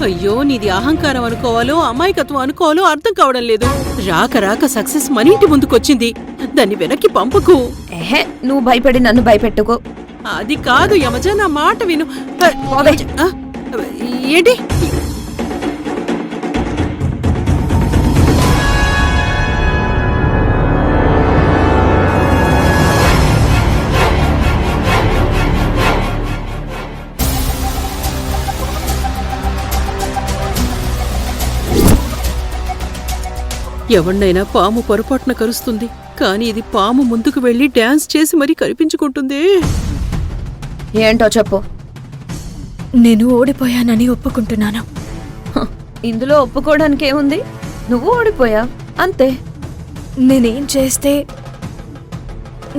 అయ్యో, నీది అహంకారం అనుకోవాలో అమాయకత్వం అనుకోవాలో అర్థం కావడం లేదు. రాక రాక సక్సెస్ మన ఇంటి ముందుకొచ్చింది, దాన్ని వెనక్కి పంపకు. ఏహే, నువ్వు భయపడి నన్ను భయపెట్టుకో. అది కాదు యమజ, నా మాట విను. పోవే. ఏంటి? ఎవణ్ణైనా పాము పొరపాటున కరుస్తుంది, కానీ ఇది పాము ముందుకు వెళ్లి డాన్స్ చేసి మరీ కనిపించుకుంటుంది. ఏంటో చెప్పు. నేను ఓడిపోయానని ఒప్పుకుంటున్నాను. ఇందులో ఒప్పుకోవడానికి ఏముంది? నువ్వు ఓడిపోయా, అంతే. నేనేం చేస్తే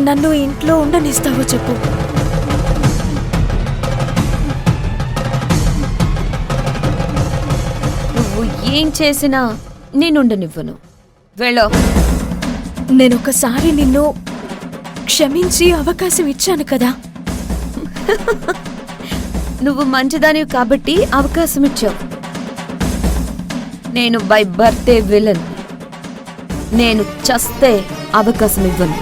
నన్ను ఇంట్లో ఉండనిస్తావో చెప్పు. నువ్వు ఏం చేసినా నేనుండనివ్వను. వెళ్ళో. నేనొకసారి నిన్ను క్షమించి అవకాశం ఇచ్చాను కదా. నువ్వు మంచిదానివి కాబట్టి అవకాశం ఇచ్చావు. నేను బై బర్తే విలన్. నేను చస్తే అవకాశం ఇవ్వను.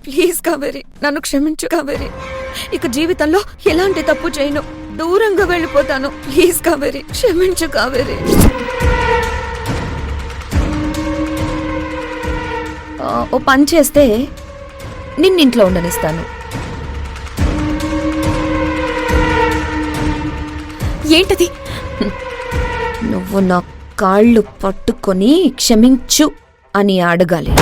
ప్లీజ్ కావేరి, నన్ను క్షమించు కావేరి. ఇక జీవితంలో ఎలాంటి తప్పు చేయను, దూరంగా వెళ్ళిపోతాను. ప్లీజ్ కావేరి, క్షమించు కావేరి. ఓ పని చేస్తే నిన్నింట్లో ఉండనిస్తాను. ఏంటది? నువ్వు నా కాళ్ళు పట్టుకొని క్షమించు అని అడగాలి.